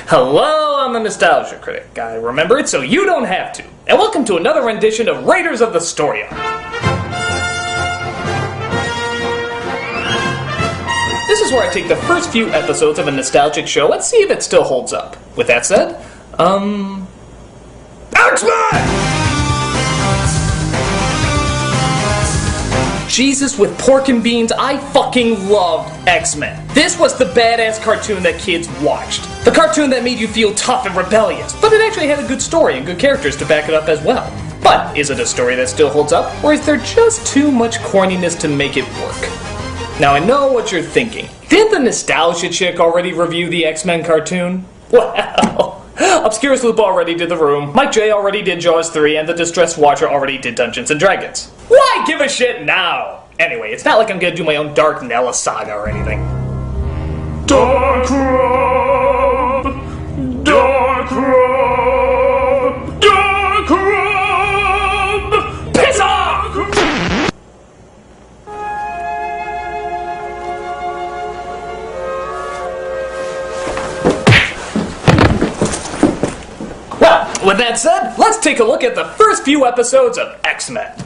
Hello, I'm the Nostalgia Critic. I remember it so you don't have to. And welcome to another rendition of Raiders of the Story Arc. This is where I take the first few episodes of a nostalgic show and see if it still holds up. With that said, X-Men! Jesus with pork and beans, I fucking loved X-Men. This was the badass cartoon that kids watched. The cartoon that made you feel tough and rebellious, but it actually had a good story and good characters to back it up as well. But is it a story that still holds up, or is there just too much corniness to make it work? Now I know what you're thinking. Didn't the Nostalgia Chick already review the X-Men cartoon? Well, Obscure Sloop already did The Room, Mike J already did Jaws 3, and the Distressed Watcher already did Dungeons & Dragons. Why give a shit now? Anyway, it's not like I'm gonna do my own Dark Nella saga or anything. Dark Rob! Dark Rob! Dark Rob! Piss off! Well, with that said, let's take a look at the first few episodes of X-Men.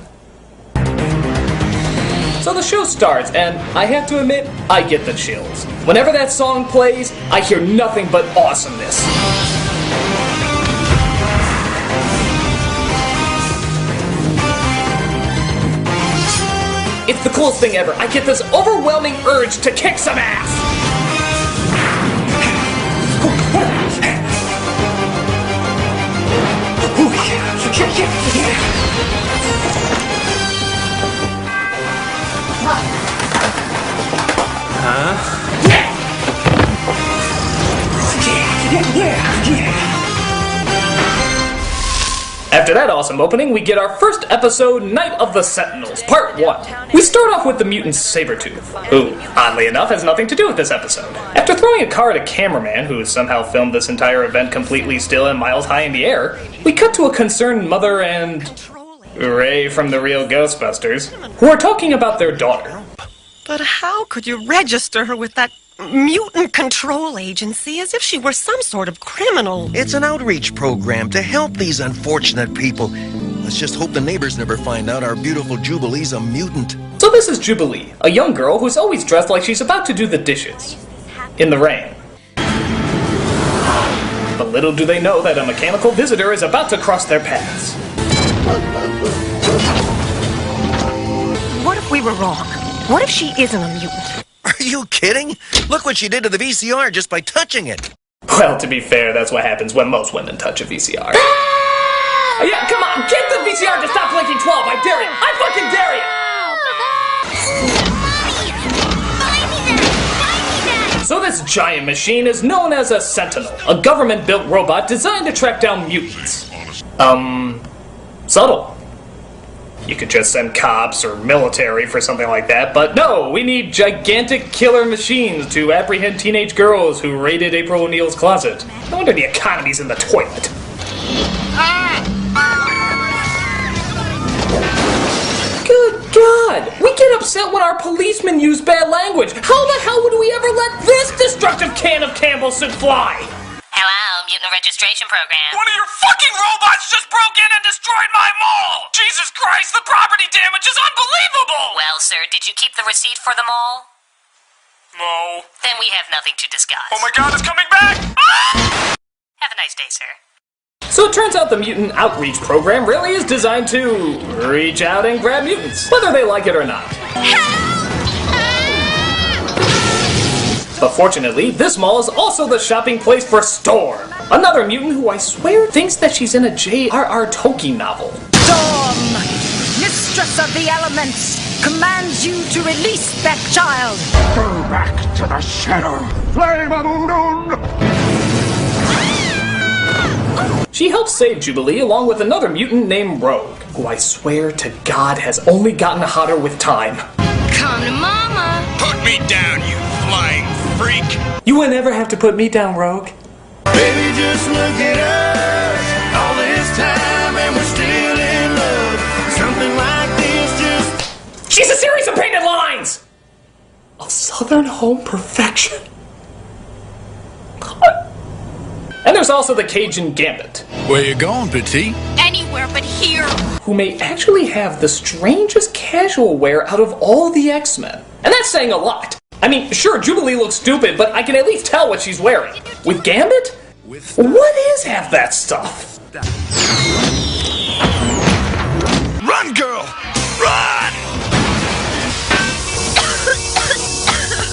So the show starts, and I have to admit, I get the chills. Whenever that song plays, I hear nothing but awesomeness. It's the coolest thing ever. I get this overwhelming urge to kick some ass. After that awesome opening, we get our first episode, Night of the Sentinels, Part 1. We start off with the mutant Sabretooth, who, oddly enough, has nothing to do with this episode. After throwing a car at a cameraman, who somehow filmed this entire event completely still and miles high in the air, we cut to a concerned mother and Ray from the real Ghostbusters, who are talking about their daughter. But how could you register her with that mutant control agency as if she were some sort of criminal? It's an outreach program to help these unfortunate people. Let's just hope the neighbors never find out our beautiful Jubilee's a mutant. So this is Jubilee, a young girl who's always dressed like she's about to do the dishes. In the rain. But little do they know that a mechanical visitor is about to cross their paths. What if we were wrong? What if she isn't a mutant? Are you kidding? Look what she did to the VCR just by touching it. Well, to be fair, that's what happens when most women touch a VCR. Yeah, come on, get the VCR to stop blinking 12, I dare you! I fucking dare you! So this giant machine is known as a Sentinel, a government-built robot designed to track down mutants. Subtle. You could just send cops or military for something like that, but no, we need gigantic killer machines to apprehend teenage girls who raided April O'Neil's closet. No wonder the economy's in the toilet. Good God! We get upset when our policemen use bad language. How the hell would we ever let this destructive can of Campbell soup fly? Hello, Mutant Registration Program. One of your fucking robots just broke in and destroyed my mall! Jesus Christ, the property damage is unbelievable! Well, sir, did you keep the receipt for them all? No. Then we have nothing to discuss. Oh my God, it's coming back! Ah! Have a nice day, sir. So it turns out the Mutant Outreach Program really is designed to reach out and grab mutants, whether they like it or not. But fortunately, this mall is also the shopping place for Storm, another mutant who I swear thinks that she's in a J.R.R. Tolkien novel. Storm, mistress of the elements, commands you to release that child. Go back to the shadow, flame of Udun! She helps save Jubilee along with another mutant named Rogue, who I swear to God has only gotten hotter with time. Come to Mama. Put me down, you flying freak! You would never have to put me down, Rogue. Baby, just look at us. All this time and we're still in love. Something like this just... She's a series of painted lines! A Southern home perfection. there's also the Cajun Gambit, Where you going, Petit? Anywhere but here. who may actually have the strangest casual wear out of all the X-Men. And that's saying a lot. I mean, sure, Jubilee looks stupid, but I can at least tell what she's wearing. With Gambit? What is half that stuff? Run, girl! Run!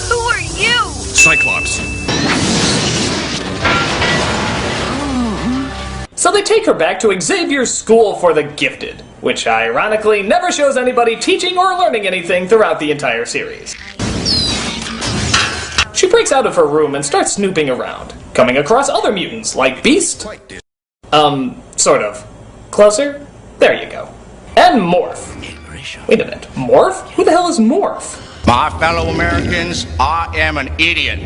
Who are you? Cyclops. So they take her back to Xavier's School for the Gifted, which ironically never shows anybody teaching or learning anything throughout the entire series. She breaks out of her room and starts snooping around, coming across other mutants like Beast. Sort of. Closer? There you go. And Morph. Wait a minute. Morph? Who the hell is Morph? My fellow Americans, I am an idiot.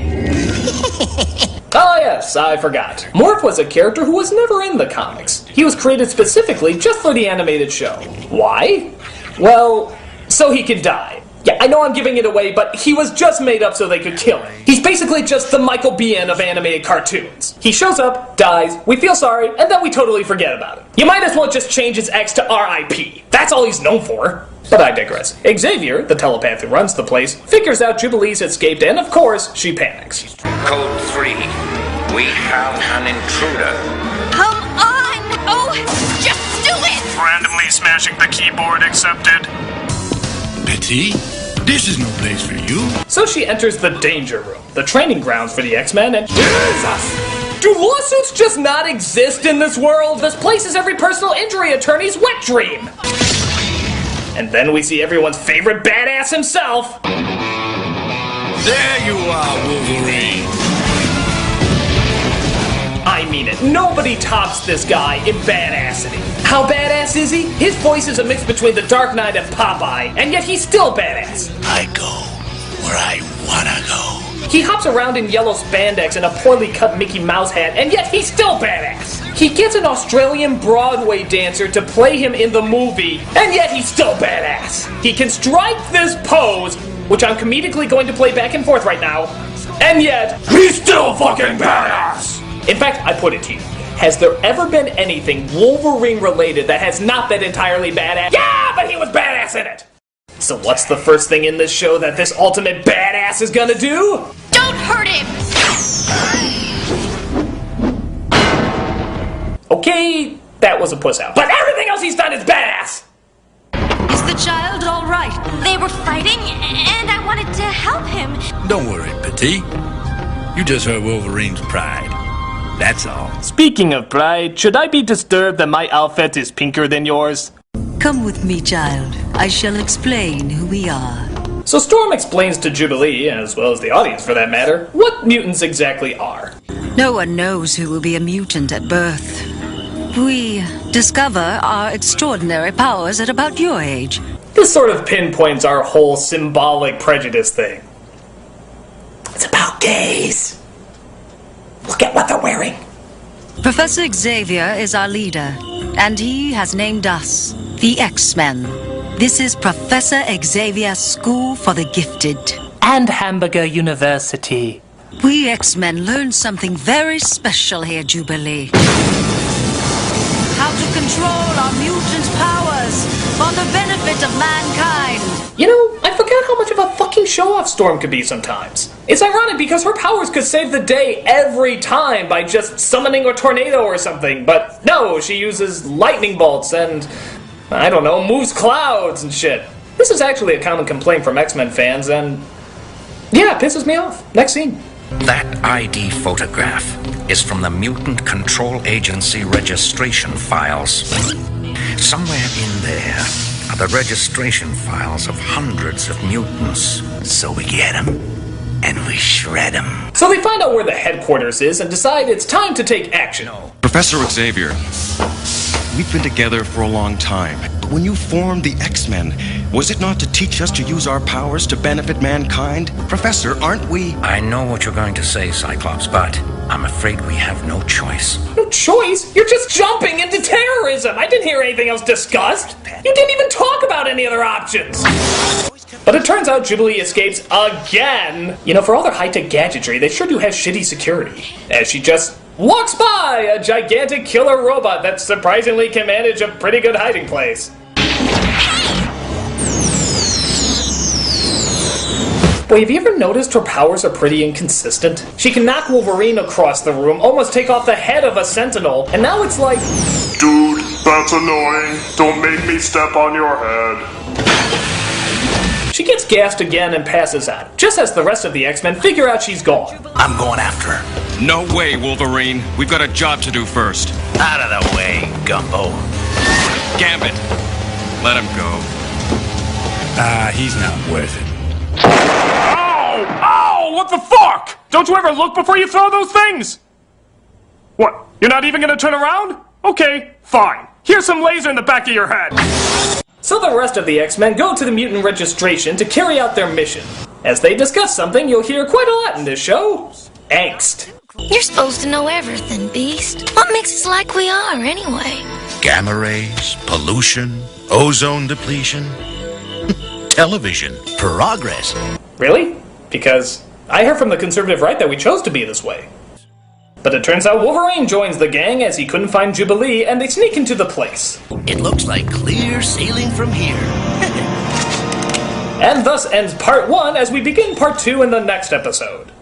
Oh yes, I forgot. Morph was a character who was never in the comics. He was created specifically just for the animated show. Why? Well, so he could die. Yeah, I know I'm giving it away, but he was just made up so they could kill him. He's basically just the Michael Biehn of animated cartoons. He shows up, dies, we feel sorry, and then we totally forget about him. You might as well just change his X to R.I.P. That's all he's known for. But I digress. Xavier, the telepath who runs the place, figures out Jubilee's escaped, and of course, she panics. Code 3. We have an intruder. Come on! Oh, just do it! Randomly smashing the keyboard accepted. Petit? This is no place for you. So she enters the Danger Room, the training grounds for the X-Men, and Jesus! Do lawsuits just not exist in this world? This place is every personal injury attorney's wet dream! And then we see everyone's favorite badass himself. There you are, Wolverine. I mean it, nobody tops this guy in badassity. How badass is he? His voice is a mix between the Dark Knight and Popeye, and yet he's still badass. I go where I wanna go. He hops around in yellow spandex and a poorly cut Mickey Mouse hat, and yet he's still badass. He gets an Australian Broadway dancer to play him in the movie, and yet he's still badass. He can strike this pose, which I'm comedically going to play back and forth right now, and yet he's still fucking badass. In fact, I put it to you, has there ever been anything Wolverine related that has not been entirely badass? Yeah, but he was badass in it! So what's the first thing in this show that this ultimate badass is gonna do? Don't hurt him! Okay, that was a puss out. But everything else he's done is badass! Is the child all right? They were fighting, and I wanted to help him. Don't worry, Petit. You just hurt Wolverine's pride. That's all. Speaking of pride, should I be disturbed that my outfit is pinker than yours? Come with me, child. I shall explain who we are. So Storm explains to Jubilee, as well as the audience for that matter, what mutants exactly are. No one knows who will be a mutant at birth. We discover our extraordinary powers at about your age. This sort of pinpoints our whole symbolic prejudice thing. It's about gays. Look at what they're wearing. Professor Xavier is our leader, and he has named us the X-Men. This is Professor Xavier's School for the Gifted. And Hamburger University. We X-Men learned something very special here, Jubilee. How to control our mutant powers for the benefit of mankind. You know, I forgot how much of a fucking show-off Storm could be sometimes. It's ironic because her powers could save the day every time by just summoning a tornado or something, but no, she uses lightning bolts and, I don't know, moves clouds and shit. This is actually a common complaint from X-Men fans, and yeah, it pisses me off. Next scene. That ID photograph is from the Mutant Control Agency registration files. Somewhere in there are the registration files of hundreds of mutants. So we get them, and we shred them. So they find out where the headquarters is and decide it's time to take action. Professor Xavier, we've been together for a long time. When you formed the X-Men, was it not to teach us to use our powers to benefit mankind? Professor, aren't we? I know what you're going to say, Cyclops, but I'm afraid we have no choice. No choice? You're just jumping into terrorism! I didn't hear anything else discussed! You didn't even talk about any other options! But it turns out Jubilee escapes again! You know, for all their high-tech gadgetry, they sure do have shitty security. As she just walks by a gigantic killer robot that surprisingly can manage a pretty good hiding place. Boy, have you ever noticed her powers are pretty inconsistent? She can knock Wolverine across the room, almost take off the head of a Sentinel, and now it's like... Dude, that's annoying. Don't make me step on your head. She gets gassed again and passes out, just as the rest of the X-Men figure out she's gone. I'm going after her. No way, Wolverine. We've got a job to do first. Out of the way, Gumbo. Gambit, let him go. He's not worth it. Ow! Ow! What the fuck? Don't you ever look before you throw those things? What? You're not even gonna turn around? Okay, fine. Here's some laser in the back of your head. So the rest of the X-Men go to the mutant registration to carry out their mission. As they discuss something you'll hear quite a lot in this show. Angst. You're supposed to know everything, Beast. What makes us like we are, anyway? Gamma rays, pollution, ozone depletion, television, progress. Really? Because I heard from the conservative right that we chose to be this way. But it turns out Wolverine joins the gang as he couldn't find Jubilee, and they sneak into the place. It looks like clear sailing from here. And thus ends part 1 as we begin part 2 in the next episode.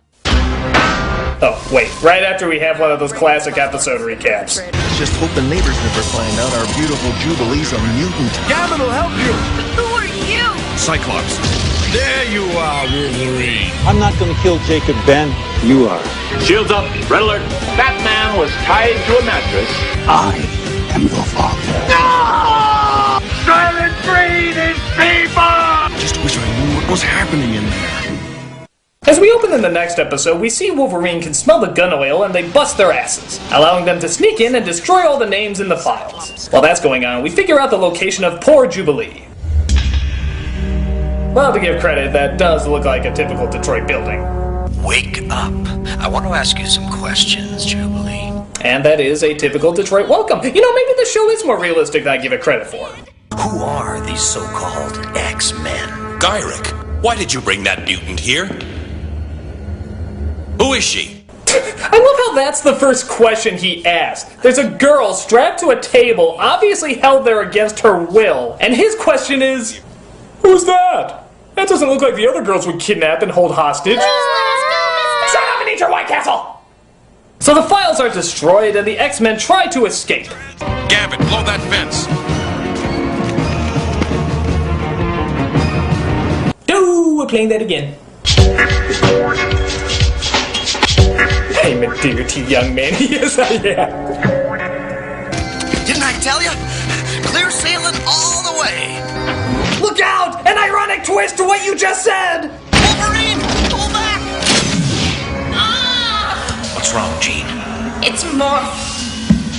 Oh, wait, right after we have one of those classic episode recaps. Just hope the neighbors never find out our beautiful Jubilee's a mutant. Gavin will help you. Who are you? Cyclops. There you are, Wolverine. I'm not gonna kill Jacob, Ben. You are. Shields up. Red alert. That man was tied to a mattress. I am your father. No! Silent breed is people! Just wish I knew what was happening in there. As we open in the next episode, we see Wolverine can smell the gun oil and they bust their asses, allowing them to sneak in and destroy all the names in the files. While that's going on, we figure out the location of poor Jubilee. Well, to give credit, that does look like a typical Detroit building. Wake up. I want to ask you some questions, Jubilee. And that is a typical Detroit welcome. You know, maybe the show is more realistic than I give it credit for. Who are these so-called X-Men? Gyrick, why did you bring that mutant here? Who is she? I love how that's the first question he asked. There's a girl strapped to a table, obviously held there against her will, and his question is, who's that? That doesn't look like the other girls would kidnap and hold hostage. Shut up and eat your White Castle! So the files are destroyed and the X-Men try to escape. Gambit, blow that fence. We're playing that again. I'm a dirty young man. Yes, I am. Didn't I tell you? Clear sailing all the way. Look out! An ironic twist to what you just said! Wolverine, pull back! What's wrong, Jean? It's Morph.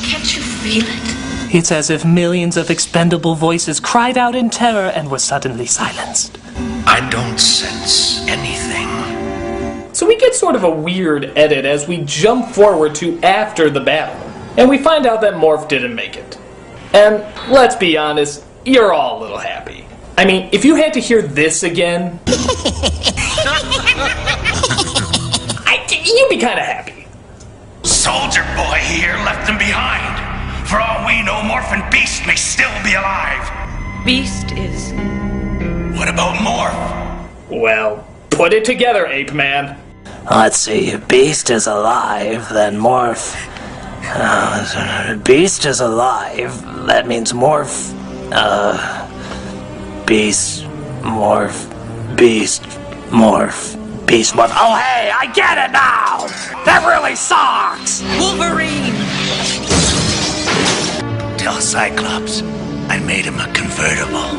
Can't you feel it? It's as if millions of expendable voices cried out in terror and were suddenly silenced. I don't sense anything. So we get sort of a weird edit as we jump forward to after the battle, and we find out that Morph didn't make it. And let's be honest, you're all a little happy. I mean, if you had to hear this again, you'd be kind of happy. Soldier Boy here left them behind. For all we know, Morph and Beast may still be alive. Beast is... What about Morph? Well, put it together, Ape Man. Let's see, if Beast is alive, then Morph... Beast is alive, that means Morph... Beast... Morph... Beast... Morph... Beast... Morph... Oh hey, I get it now! That really sucks! Wolverine! Tell Cyclops I made him a convertible.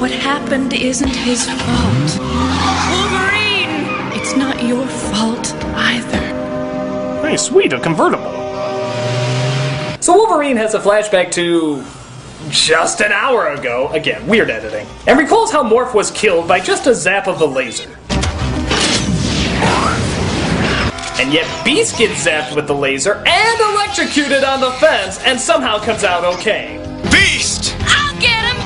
What happened isn't his fault. Wolverine! It's not your fault either. Hey, sweet, a convertible. So Wolverine has a flashback to just an hour ago, again, weird editing, and recalls how Morph was killed by just a zap of the laser. And yet Beast gets zapped with the laser and electrocuted on the fence and somehow comes out okay. Beast! I'll get him!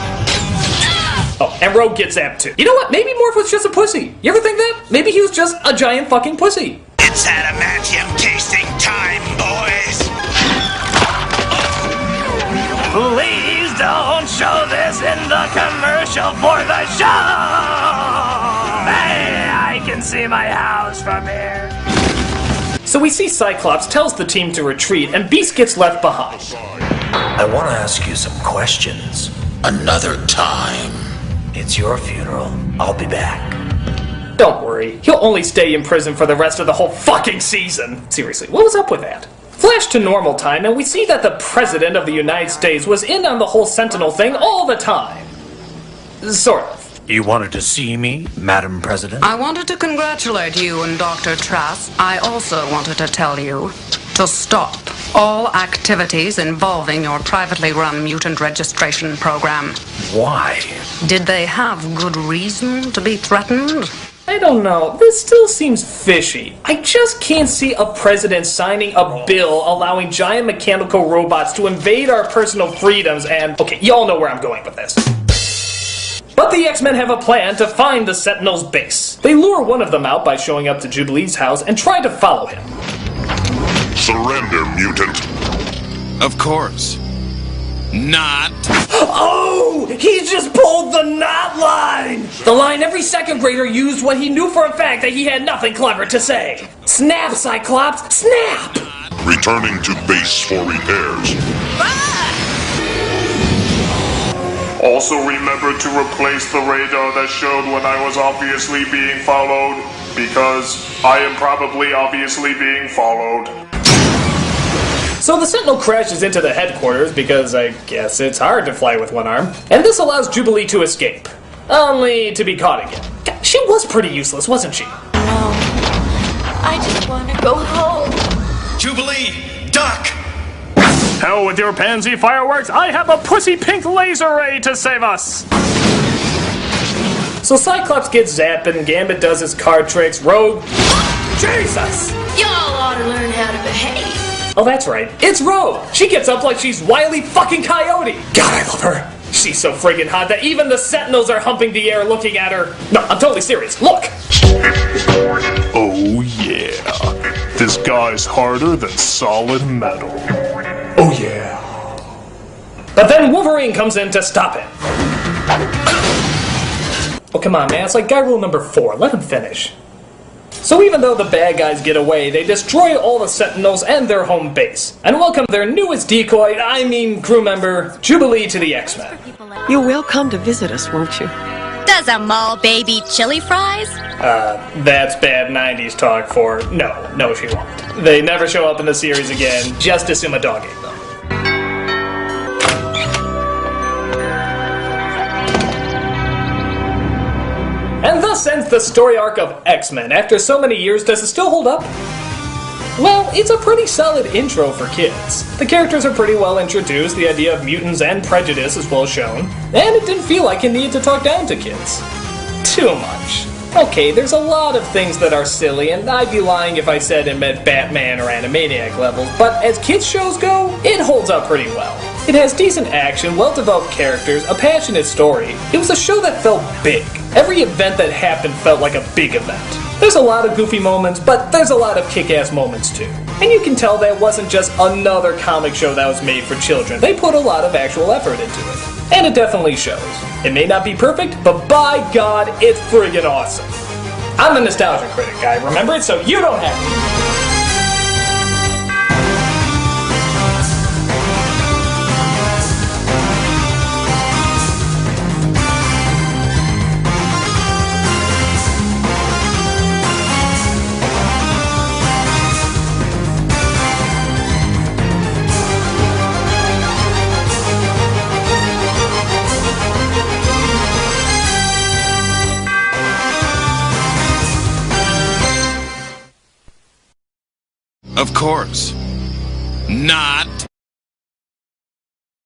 Oh, and Rogue gets zapped too. You know what? Maybe Morph was just a pussy. You ever think that? Maybe he was just a giant fucking pussy. It's adamantium tasting time, boys! show this in the commercial for the show! Hey, I can see my house from here. So we see Cyclops tells the team to retreat, and Beast gets left behind. I want to ask you some questions. Another time. It's your funeral. I'll be back. Don't worry, he'll only stay in prison for the rest of the whole fucking season. Seriously, what was up with that? Flash to normal time, and we see that the President of the United States was in on the whole Sentinel thing all the time. Sort of. You wanted to see me, Madam President? I wanted to congratulate you and Dr. Trask. I also wanted to tell you to stop all activities involving your privately run mutant registration program. Why? Did they have good reason to be threatened? I don't know, this still seems fishy. I just can't see a president signing a bill allowing giant mechanical robots to invade our personal freedoms and... Okay, y'all know where I'm going with this. But the X-Men have a plan to find the Sentinel's base. They lure one of them out by showing up to Jubilee's house and try to follow him. Surrender, mutant. Of course. Not. Oh! He just pulled the not line! The line every second grader used when he knew for a fact that he had nothing clever to say. Snap, Cyclops, snap! Returning to base for repairs. Also remember to replace the radar that showed when I was obviously being followed, because I am probably obviously being followed. So the Sentinel crashes into the headquarters because I guess it's hard to fly with one arm, and this allows Jubilee to escape. Only to be caught again. God, she was pretty useless, wasn't she? No. I just want to go home. Jubilee, duck! Hell with your pansy fireworks, I have a pussy pink laser ray to save us! So Cyclops gets zapped and Gambit does his card tricks, Rogue... Jesus! Y'all ought to learn how to behave. Oh, that's right. It's Rogue! She gets up like she's Wile E. fucking Coyote! God, I love her! She's so friggin' hot that even the Sentinels are humping the air looking at her. No, I'm totally serious. Look! Oh yeah. This guy's harder than solid metal. Oh yeah. But then Wolverine comes in to stop him. Oh, come on, man. It's like guy rule number 4. Let him finish. So even though the bad guys get away, they destroy all the Sentinels and their home base, and welcome their newest crew member, Jubilee, to the X-Men. You will come to visit us, won't you? Does a mall baby chili fries? That's bad 90s talk for no, she won't. They never show up in the series again, just assume a dog ate them. And thus ends the story arc of X-Men. After so many years, does it still hold up? Well, it's a pretty solid intro for kids. The characters are pretty well introduced, the idea of mutants and prejudice is well shown, and it didn't feel like it needed to talk down to kids. Too much. Okay, there's a lot of things that are silly, and I'd be lying if I said it met Batman or Animaniac levels, but as kids shows go, it holds up pretty well. It has decent action, well-developed characters, a passionate story. It was a show that felt big. Every event that happened felt like a big event. There's a lot of goofy moments, but there's a lot of kick-ass moments too. And you can tell that wasn't just another comic show that was made for children. They put a lot of actual effort into it. And it definitely shows. It may not be perfect, but by God, it's friggin' awesome. I'm the Nostalgia Critic guy, remember it? So you don't have to. Of course. Not.